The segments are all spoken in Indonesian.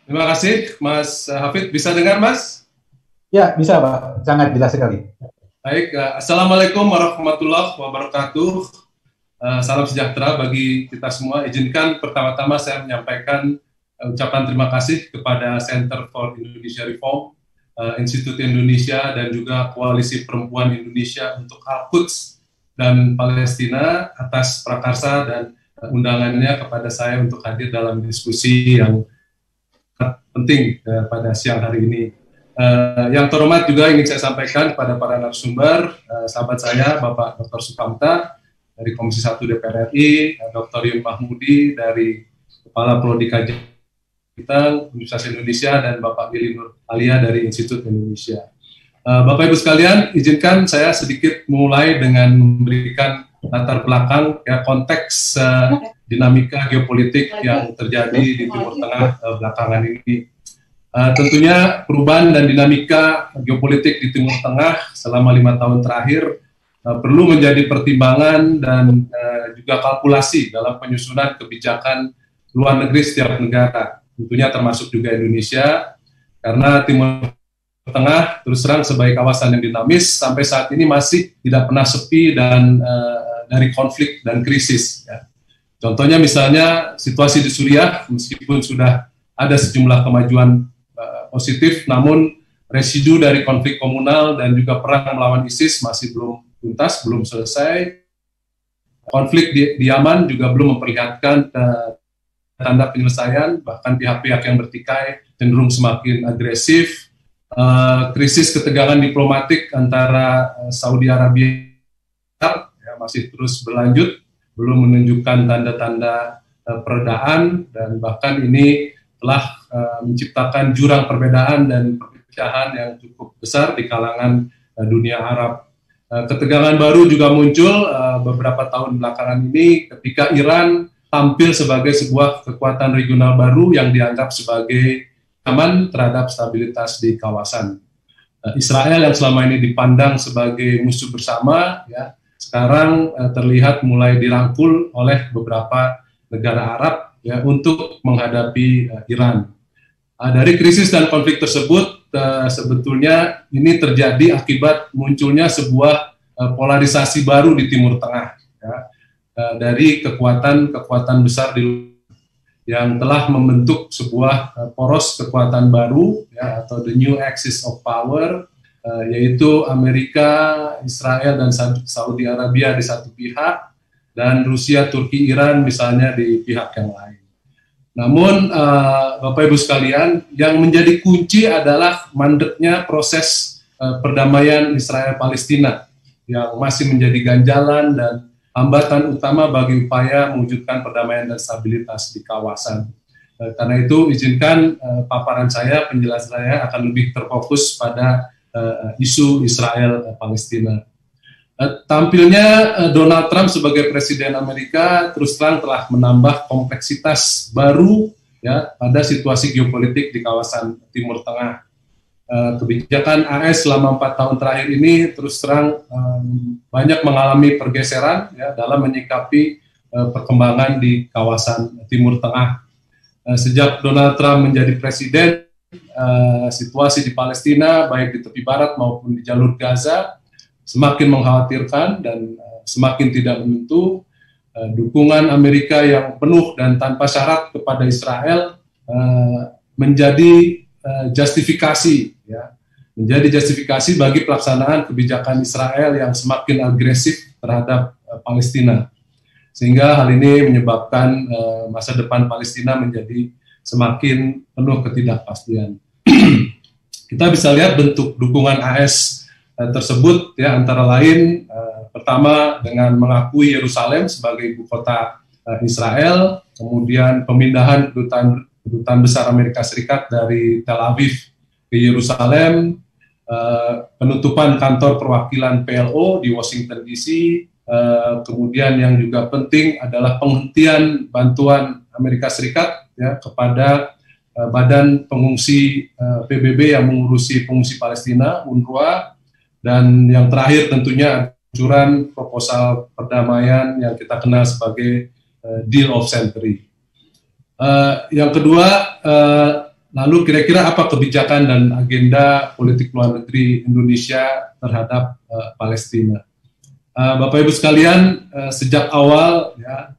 Terima kasih, Mas Hafid. Bisa dengar, Mas? Ya, bisa, Pak. Sangat jelas sekali. Baik, Assalamualaikum warahmatullahi wabarakatuh. Salam sejahtera bagi kita semua. Izinkan pertama-tama saya menyampaikan ucapan terima kasih kepada Center for Indonesia Reform, Institut Indonesia, dan juga Koalisi Perempuan Indonesia untuk Al-Quds dan Palestina atas prakarsa dan undangannya kepada saya untuk hadir dalam diskusi yang penting pada siang hari ini. Yang terhormat juga ingin saya sampaikan kepada para narasumber, sahabat saya, Bapak Dr. Sukamta dari Komisi 1 DPR RI, Dr. Yun Mahmudi dari Kepala Prodi Kajian Universitas Indonesia, dan Bapak Billy Nur Alia dari Institut Indonesia. Bapak Ibu sekalian, izinkan saya sedikit mulai dengan memberikan latar belakang, ya, konteks dinamika geopolitik yang terjadi di Timur Tengah belakangan ini. Tentunya perubahan dan dinamika geopolitik di Timur Tengah selama 5 tahun terakhir perlu menjadi pertimbangan dan juga kalkulasi dalam penyusunan kebijakan luar negeri setiap negara, tentunya termasuk juga Indonesia, karena Timur Tengah terus terang sebagai kawasan yang dinamis sampai saat ini masih tidak pernah sepi dan dari konflik dan krisis, ya. Contohnya misalnya situasi di Suriah, meskipun sudah ada sejumlah kemajuan positif, namun residu dari konflik komunal dan juga perang melawan ISIS masih belum tuntas, belum selesai. Konflik di Yaman juga belum memperlihatkan tanda penyelesaian, bahkan pihak-pihak yang bertikai cenderung semakin agresif. Krisis ketegangan diplomatik antara Saudi Arabia ya, masih terus berlanjut, belum menunjukkan tanda-tanda peredaan, dan bahkan ini telah menciptakan jurang perbedaan dan perpecahan yang cukup besar di kalangan dunia Arab. Ketegangan baru juga muncul beberapa tahun belakangan ini ketika Iran tampil sebagai sebuah kekuatan regional baru yang dianggap sebagai aman terhadap stabilitas di kawasan. Israel yang selama ini dipandang sebagai musuh bersama, ya, sekarang terlihat mulai dirangkul oleh beberapa negara Arab, ya, untuk menghadapi Iran. Dari krisis dan konflik tersebut sebetulnya ini terjadi akibat munculnya sebuah polarisasi baru di Timur Tengah, ya, dari kekuatan besar yang telah membentuk sebuah poros kekuatan baru, ya, atau the new axis of power, yaitu Amerika, Israel, dan Saudi Arabia di satu pihak, dan Rusia, Turki, Iran misalnya di pihak yang lain. Namun Bapak Ibu sekalian, yang menjadi kunci adalah mandeknya proses perdamaian Israel-Palestina yang masih menjadi ganjalan dan hambatan utama bagi upaya mewujudkan perdamaian dan stabilitas di kawasan. Karena itu izinkan paparan saya, penjelasan saya akan lebih terfokus pada isu Israel-Palestina. Tampilnya Donald Trump sebagai Presiden Amerika terus terang telah menambah kompleksitas baru, ya, pada situasi geopolitik di kawasan Timur Tengah. Kebijakan AS selama 4 tahun terakhir ini terus terang banyak mengalami pergeseran, ya, dalam menyikapi perkembangan di kawasan Timur Tengah. Sejak Donald Trump menjadi presiden, situasi di Palestina baik di tepi barat maupun di jalur Gaza semakin mengkhawatirkan dan semakin tidak menentu. Dukungan Amerika yang penuh dan tanpa syarat kepada Israel menjadi justifikasi, ya, menjadi justifikasi bagi pelaksanaan kebijakan Israel yang semakin agresif terhadap Palestina, sehingga hal ini menyebabkan masa depan Palestina menjadi semakin penuh ketidakpastian. Kita bisa lihat bentuk dukungan AS tersebut, ya, antara lain pertama dengan mengakui Yerusalem sebagai ibu kota Israel, kemudian pemindahan kedutaan besar Amerika Serikat dari Tel Aviv ke Yerusalem, penutupan kantor perwakilan PLO di Washington DC, kemudian yang juga penting adalah penghentian bantuan Amerika Serikat, ya, kepada badan pengungsi PBB yang mengurusi pengungsi Palestina, UNRWA, dan yang terakhir tentunya anjuran proposal perdamaian yang kita kenal sebagai Deal of Century. Yang kedua, Lalu kira-kira apa kebijakan dan agenda politik luar negeri Indonesia terhadap Palestina? Bapak Ibu sekalian, sejak awal ya,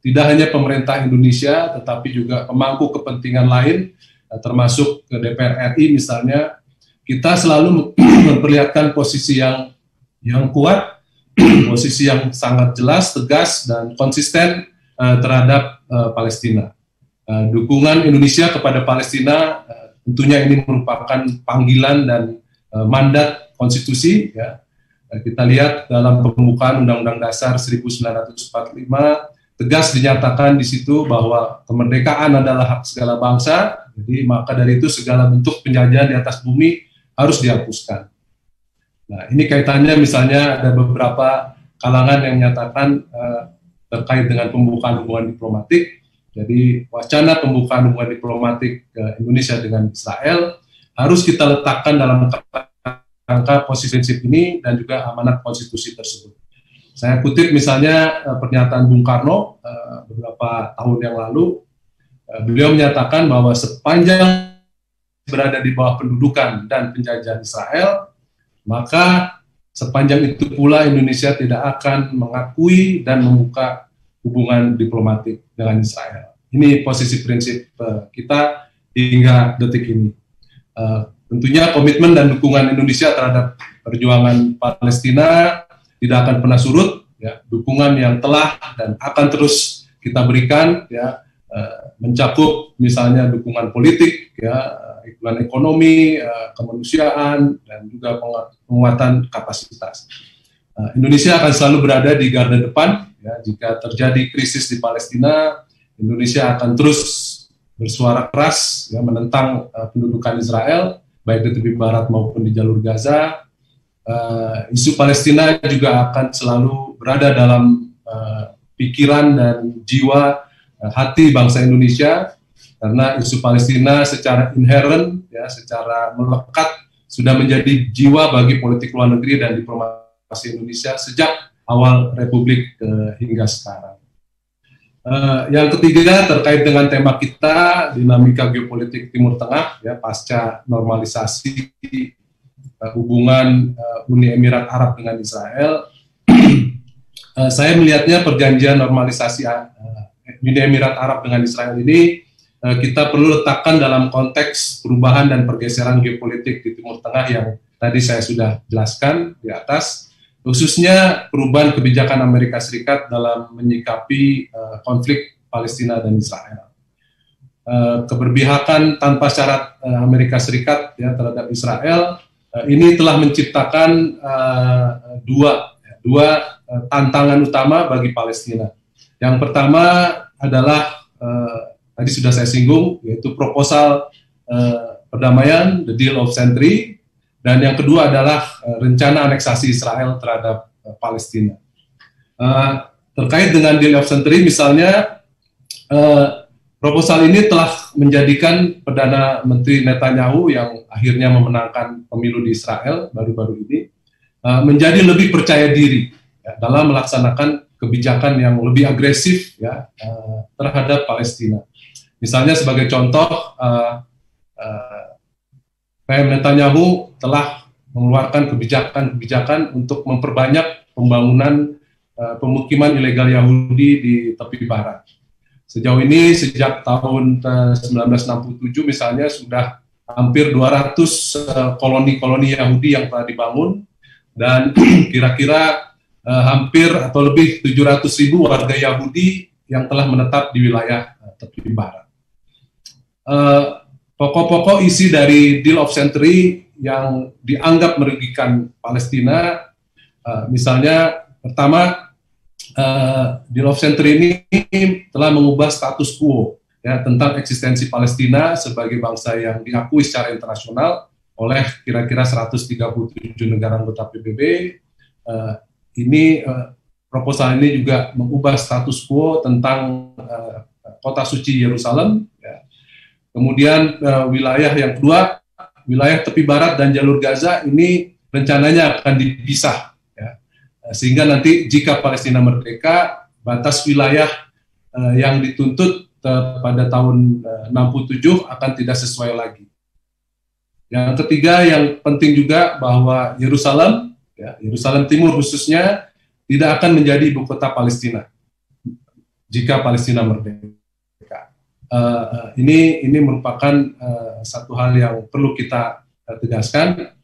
tidak hanya pemerintah Indonesia, tetapi juga pemangku kepentingan lain, termasuk DPR RI misalnya, kita selalu memperlihatkan posisi yang kuat, posisi yang sangat jelas, tegas, dan konsisten terhadap Palestina. Dukungan Indonesia kepada Palestina tentunya ini merupakan panggilan dan mandat konstitusi. Ya. Kita lihat dalam pembukaan Undang-Undang Dasar 1945 tegas dinyatakan di situ bahwa kemerdekaan adalah hak segala bangsa. Jadi maka dari itu segala bentuk penjajahan di atas bumi harus dihapuskan. Nah ini kaitannya misalnya ada beberapa kalangan yang menyatakan terkait dengan pembukaan hubungan diplomatik. Jadi wacana pembukaan hubungan diplomatik Indonesia dengan Israel harus kita letakkan dalam kerangka posisi prinsip ini dan juga amanat konstitusi tersebut. Saya kutip misalnya pernyataan Bung Karno beberapa tahun yang lalu, beliau menyatakan bahwa sepanjang berada di bawah pendudukan dan penjajahan Israel, maka sepanjang itu pula Indonesia tidak akan mengakui dan membuka hubungan diplomatik dengan Israel. Ini posisi prinsip kita hingga detik ini. Tentunya komitmen dan dukungan Indonesia terhadap perjuangan Palestina tidak akan pernah surut. Ya, dukungan yang telah dan akan terus kita berikan, ya, mencakup misalnya dukungan politik, ya, dukungan ekonomi, kemanusiaan, dan juga penguatan kapasitas. Indonesia akan selalu berada di garda depan. Ya, jika terjadi krisis di Palestina, Indonesia akan terus bersuara keras ya, menentang pendudukan Israel, baik di tepi barat maupun di jalur Gaza. Isu Palestina juga akan selalu berada dalam pikiran dan jiwa hati bangsa Indonesia, karena isu Palestina secara inherent, ya, secara melekat sudah menjadi jiwa bagi politik luar negeri dan diplomasi Indonesia sejak awal Republik hingga sekarang. Yang ketiga terkait dengan tema kita, dinamika geopolitik Timur Tengah, ya, pasca normalisasi hubungan Uni Emirat Arab dengan Israel. Saya melihatnya perjanjian normalisasi Uni Emirat Arab dengan Israel ini kita perlu letakkan dalam konteks perubahan dan pergeseran geopolitik di Timur Tengah yang tadi saya sudah jelaskan di atas, khususnya perubahan kebijakan Amerika Serikat dalam menyikapi konflik Palestina dan Israel. Keberpihakan tanpa syarat Amerika Serikat ya, terhadap Israel ini telah menciptakan dua tantangan utama bagi Palestina. Yang pertama adalah tadi sudah saya singgung, yaitu proposal perdamaian, the deal of century, dan yang kedua adalah rencana aneksasi Israel terhadap Palestina. Terkait dengan deal of century, misalnya proposal ini telah menjadikan Perdana Menteri Netanyahu yang akhirnya memenangkan pemilu di Israel baru-baru ini menjadi lebih percaya diri ya, dalam melaksanakan kebijakan yang lebih agresif ya, terhadap Palestina. Misalnya sebagai contoh, PM Netanyahu telah mengeluarkan kebijakan-kebijakan untuk memperbanyak pembangunan pemukiman ilegal Yahudi di tepi barat. Sejauh ini sejak tahun 1967 misalnya sudah hampir 200 koloni-koloni Yahudi yang telah dibangun, dan kira-kira hampir atau lebih 700.000 warga Yahudi yang telah menetap di wilayah tepi barat. Pokok-pokok isi dari Deal of Century yang dianggap merugikan Palestina, misalnya pertama, Deal of Century ini telah mengubah status quo ya, tentang eksistensi Palestina sebagai bangsa yang diakui secara internasional oleh kira-kira 137 negara anggota PBB. Proposal ini juga mengubah status quo tentang kota suci Yerusalem. Ya. Kemudian wilayah yang kedua, wilayah tepi barat dan jalur Gaza ini rencananya akan dipisah. Ya. Sehingga nanti jika Palestina merdeka, batas wilayah yang dituntut pada tahun 67 akan tidak sesuai lagi. Yang ketiga yang penting juga bahwa Yerusalem, Yerusalem Timur khususnya, tidak akan menjadi ibu kota Palestina jika Palestina merdeka. Ini merupakan satu hal yang perlu kita tegaskan.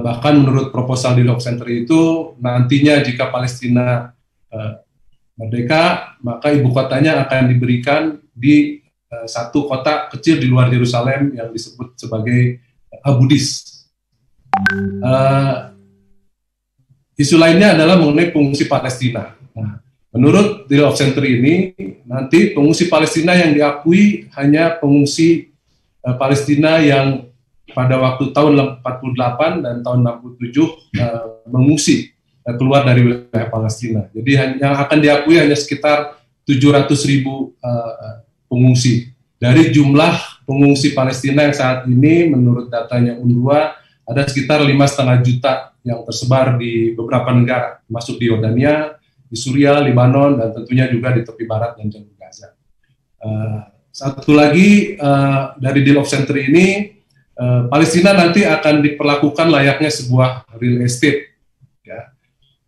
Bahkan menurut proposal di Law Center itu, nantinya jika Palestina merdeka, maka ibu kotanya akan diberikan di satu kota kecil di luar Yerusalem yang disebut sebagai Abu Dis. Isu lainnya adalah mengenai pengungsi Palestina. Nah, menurut Deal of Century ini, nanti pengungsi Palestina yang diakui hanya pengungsi Palestina yang pada waktu tahun 48 dan tahun 67 mengungsi keluar dari wilayah Palestina. Jadi yang akan diakui hanya sekitar 700.000 pengungsi. Dari jumlah pengungsi Palestina yang saat ini menurut datanya UNRWA ada sekitar 5,5 juta yang tersebar di beberapa negara, termasuk di Yordania, di Suriah, Lebanon, dan tentunya juga di tepi barat dan jalur Gaza. Satu lagi dari Deal of Century ini, Palestina nanti akan diperlakukan layaknya sebuah real estate.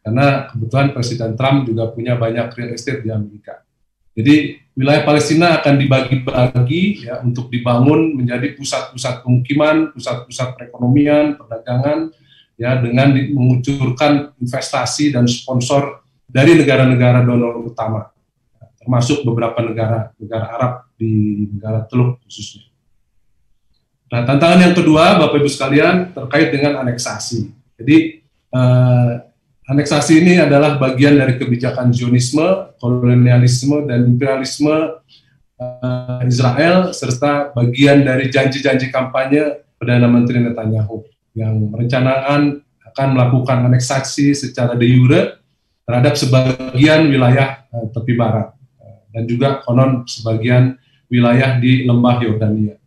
Karena kebetulan Presiden Trump juga punya banyak real estate di Amerika. Jadi wilayah Palestina akan dibagi-bagi untuk dibangun menjadi pusat-pusat pemukiman, pusat-pusat perekonomian, perdagangan, dengan mengucurkan investasi dan sponsor dari negara-negara donor utama, termasuk beberapa negara Arab di negara Teluk khususnya. Nah, tantangan yang kedua, Bapak Ibu sekalian, terkait dengan aneksasi. Jadi aneksasi ini adalah bagian dari kebijakan Zionisme, kolonialisme, dan imperialisme Israel, serta bagian dari janji-janji kampanye Perdana Menteri Netanyahu yang merencanakan akan melakukan aneksasi secara de jure terhadap sebagian wilayah tepi barat dan juga konon sebagian wilayah di lembah Yordania.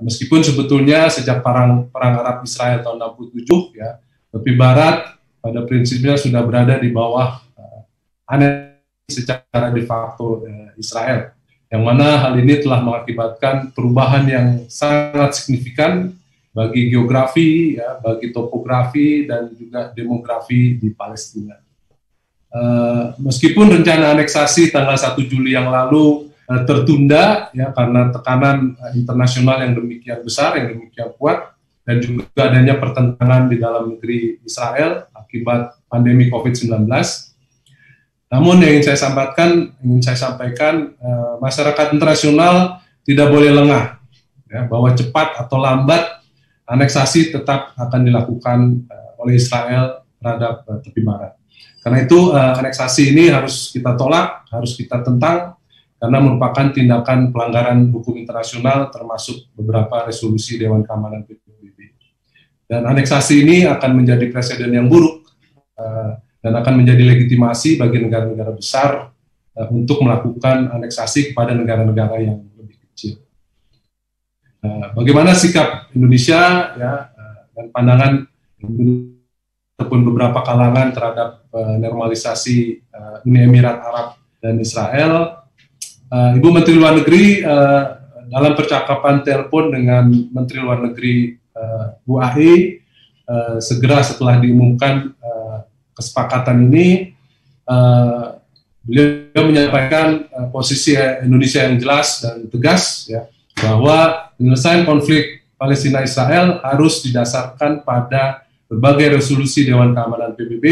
Meskipun sebetulnya sejak perang Arab Israel tahun 67, tepi barat pada prinsipnya sudah berada di bawah aneksasi secara de facto Israel, yang mana hal ini telah mengakibatkan perubahan yang sangat signifikan bagi geografi, bagi topografi, dan juga demografi di Palestina. Meskipun rencana aneksasi tanggal 1 Juli yang lalu tertunda karena tekanan internasional yang demikian besar, yang demikian kuat, dan juga adanya pertentangan di dalam negeri Israel akibat pandemi COVID-19. Namun yang ingin saya sampaikan, masyarakat internasional tidak boleh lengah, bahwa cepat atau lambat aneksasi tetap akan dilakukan oleh Israel terhadap tepi barat. Karena itu aneksasi ini harus kita tolak, harus kita tentang, karena merupakan tindakan pelanggaran hukum internasional termasuk beberapa resolusi Dewan Keamanan PBB. Dan aneksasi ini akan menjadi presiden yang buruk dan akan menjadi legitimasi bagi negara-negara besar untuk melakukan aneksasi kepada negara-negara yang lebih kecil. Bagaimana sikap Indonesia dan pandangan ataupun beberapa kalangan terhadap normalisasi Uni Emirat Arab dan Israel? Ibu Menteri Luar Negeri dalam percakapan telepon dengan Menteri Luar Negeri UAE segera setelah diumumkan kesepakatan ini, beliau menyampaikan posisi Indonesia yang jelas dan tegas, bahwa penyelesaian konflik Palestina-Israel harus didasarkan pada berbagai resolusi Dewan Keamanan PBB,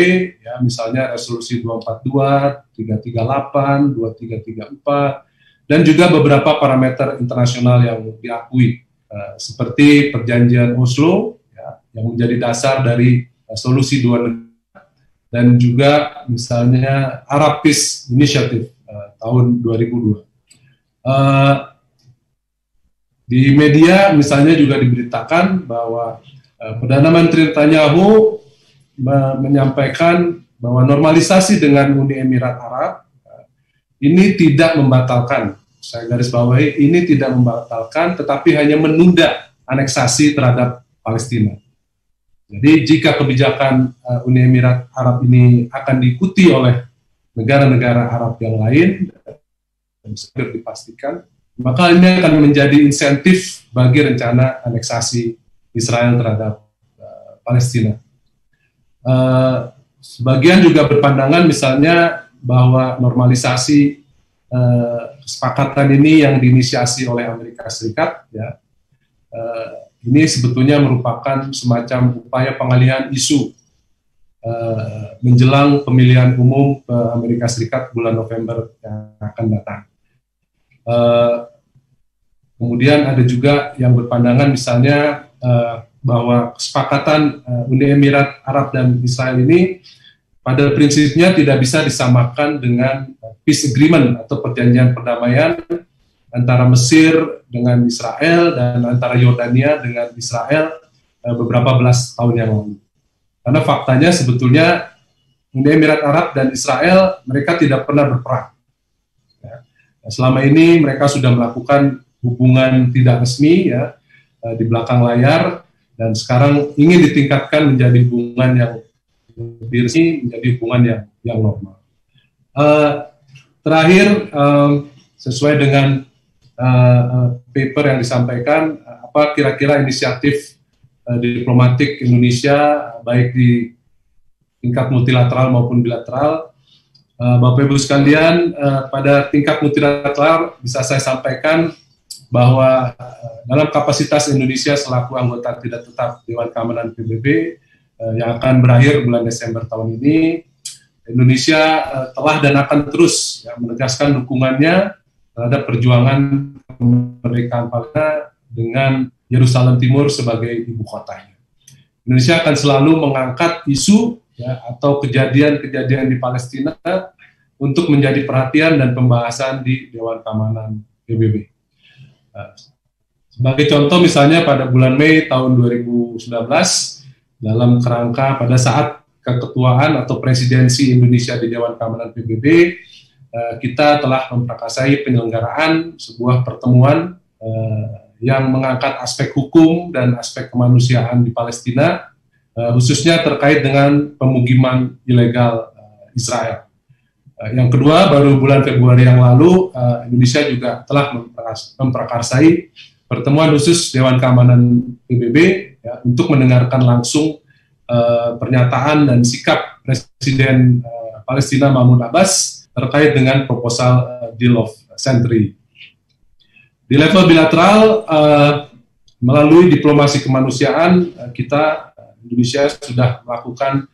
misalnya resolusi 242, 338, 2334, dan juga beberapa parameter internasional yang diakui, seperti perjanjian Oslo, yang menjadi dasar dari solusi dua negara, dan juga misalnya Arab Peace Initiative tahun 2002. Di media misalnya juga diberitakan bahwa Perdana Menteri Netanyahu menyampaikan bahwa normalisasi dengan Uni Emirat Arab ini tidak membatalkan, saya garis bawahi, ini tidak membatalkan, tetapi hanya menunda aneksasi terhadap Palestina. Jadi jika kebijakan Uni Emirat Arab ini akan diikuti oleh negara-negara Arab yang lain, bisa dipastikan, maka ini akan menjadi insentif bagi rencana aneksasi Israel terhadap Palestina. Sebagian juga berpandangan misalnya bahwa normalisasi kesepakatan ini yang diinisiasi oleh Amerika Serikat, ya, ini sebetulnya merupakan semacam upaya pengalihan isu menjelang pemilihan umum Amerika Serikat bulan November yang akan datang. Kemudian ada juga yang berpandangan misalnya bahwa kesepakatan Uni Emirat Arab dan Israel ini pada prinsipnya tidak bisa disamakan dengan peace agreement atau perjanjian perdamaian antara Mesir dengan Israel dan antara Yordania dengan Israel beberapa belas tahun yang lalu. Karena faktanya sebetulnya Uni Emirat Arab dan Israel mereka tidak pernah berperang. Ya. Selama ini mereka sudah melakukan hubungan tidak resmi, ya, di belakang layar, dan sekarang ingin ditingkatkan menjadi hubungan yang lebih resmi, menjadi hubungan yang normal. Terakhir, sesuai dengan paper yang disampaikan, apa kira-kira inisiatif diplomatik Indonesia baik di tingkat multilateral maupun bilateral. Bapak Ibu sekalian, pada tingkat multilateral bisa saya sampaikan bahwa dalam kapasitas Indonesia selaku anggota tidak tetap Dewan Keamanan PBB yang akan berakhir bulan Desember tahun ini, Indonesia telah dan akan terus, ya, menegaskan dukungannya terhadap perjuangan kemerdekaan Palestina dengan Yerusalem Timur sebagai ibu kotanya. Indonesia akan selalu mengangkat isu, ya, atau kejadian-kejadian di Palestina untuk menjadi perhatian dan pembahasan di Dewan Keamanan PBB. Sebagai contoh misalnya pada bulan Mei tahun 2019 dalam kerangka pada saat keketuaan atau presidensi Indonesia di Dewan Keamanan PBB, kita telah memprakarsai penyelenggaraan sebuah pertemuan yang mengangkat aspek hukum dan aspek kemanusiaan di Palestina, khususnya terkait dengan pemukiman ilegal Israel. Yang kedua, baru bulan Februari yang lalu, Indonesia juga telah memprakarsai pertemuan khusus Dewan Keamanan PBB, ya, untuk mendengarkan langsung pernyataan dan sikap Presiden Palestina Mahmud Abbas terkait dengan proposal Deal of Century. Di level bilateral, melalui diplomasi kemanusiaan, kita Indonesia sudah melakukan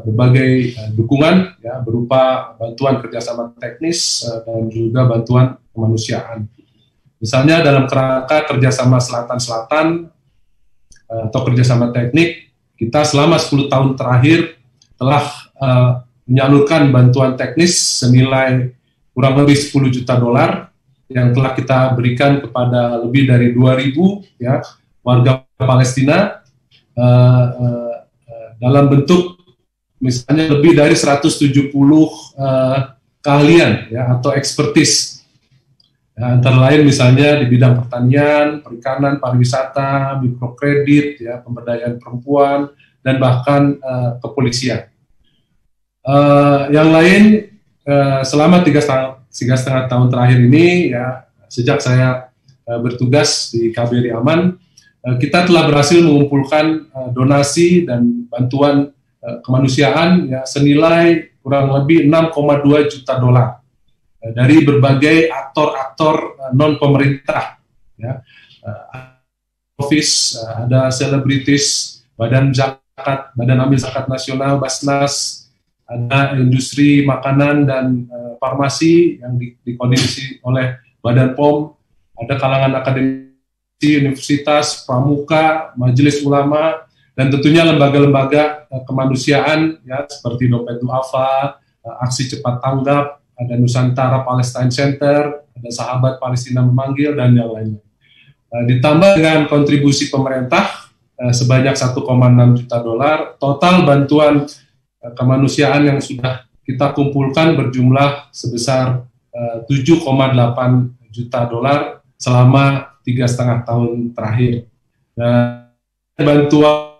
berbagai dukungan, ya, berupa bantuan kerjasama teknis dan juga bantuan kemanusiaan. Misalnya dalam kerangka kerjasama selatan-selatan atau kerjasama teknik, kita selama 10 tahun terakhir telah menyalurkan bantuan teknis senilai kurang lebih 10 juta dolar yang telah kita berikan kepada lebih dari 2.000, ya, warga Palestina dalam bentuk misalnya lebih dari 170 keahlian, ya, atau expertise. Ya, antara lain misalnya di bidang pertanian, perikanan, pariwisata, mikrokredit, ya, pemberdayaan perempuan, dan bahkan kepolisian. Yang lain, selama 3,5 tahun terakhir ini, ya, sejak saya bertugas di KBRI Aman, kita telah berhasil mengumpulkan donasi dan bantuan kemanusiaan, ya, senilai kurang lebih 6,2 juta dolar dari berbagai aktor-aktor non pemerintah, ya, office, ada selebritis, badan zakat, badan amil zakat nasional, Basnas, ada industri makanan dan farmasi yang dikoordinasi oleh Badan POM, ada kalangan akademisi, universitas, pramuka, majelis ulama, dan tentunya lembaga-lembaga kemanusiaan, ya, seperti Dompet Duafa, Aksi Cepat Tanggap, ada Nusantara Palestine Center, ada Sahabat Palestina Memanggil, dan yang lainnya. Ditambah dengan kontribusi pemerintah sebanyak 1,6 juta dolar, total bantuan kemanusiaan yang sudah kita kumpulkan berjumlah sebesar 7,8 juta dolar selama 3,5 tahun terakhir. Dan bantuan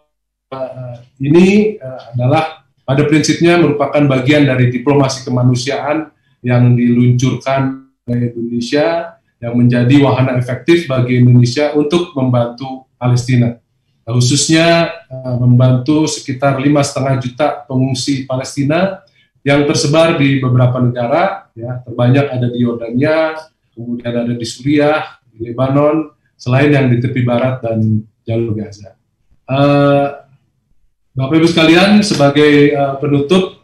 ini adalah pada prinsipnya merupakan bagian dari diplomasi kemanusiaan yang diluncurkan Indonesia yang menjadi wahana efektif bagi Indonesia untuk membantu Palestina, khususnya membantu sekitar 5,5 juta pengungsi Palestina yang tersebar di beberapa negara, ya, terbanyak ada di Yordania, kemudian ada di Suriah, di Lebanon, selain yang di tepi barat dan jalur Gaza. Bapak Ibu sekalian, sebagai penutup,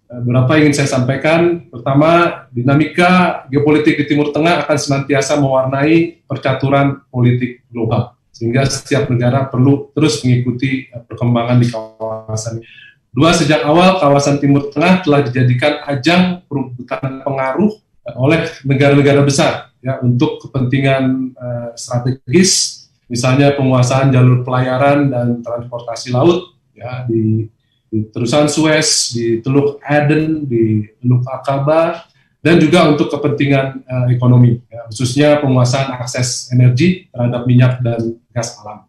beberapa ingin saya sampaikan. Pertama, dinamika geopolitik di Timur Tengah akan senantiasa mewarnai percaturan politik global, sehingga setiap negara perlu terus mengikuti perkembangan di kawasan. Dua, sejak awal kawasan Timur Tengah telah dijadikan ajang perebutan pengaruh oleh negara-negara besar, ya, untuk kepentingan strategis, misalnya penguasaan jalur pelayaran dan transportasi laut, ya, di Terusan Suez, di Teluk Aden, di Teluk Aqaba, dan juga untuk kepentingan ekonomi, ya, khususnya penguasaan akses energi terhadap minyak dan gas alam.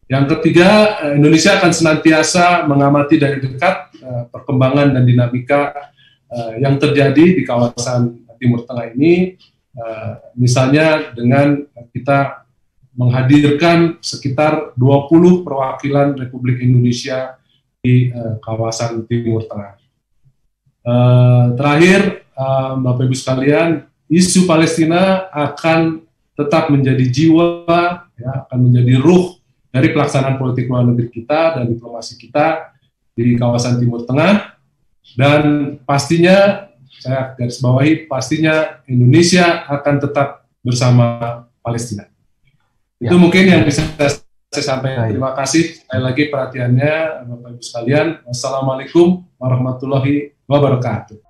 Yang ketiga, Indonesia akan senantiasa mengamati dari dekat perkembangan dan dinamika yang terjadi di kawasan Timur Tengah ini, misalnya dengan kita menghadirkan sekitar 20 perwakilan Republik Indonesia di kawasan Timur Tengah. Terakhir, Bapak Ibu sekalian, isu Palestina akan tetap menjadi jiwa, ya, akan menjadi ruh dari pelaksanaan politik luar negeri kita dan diplomasi kita di kawasan Timur Tengah, dan pastinya, saya garis bawahi, pastinya Indonesia akan tetap bersama Palestina. Ya. Itu mungkin yang bisa saya sampaikan. Terima kasih sekali lagi perhatiannya, Bapak Ibu sekalian. Wassalamualaikum warahmatullahi wabarakatuh.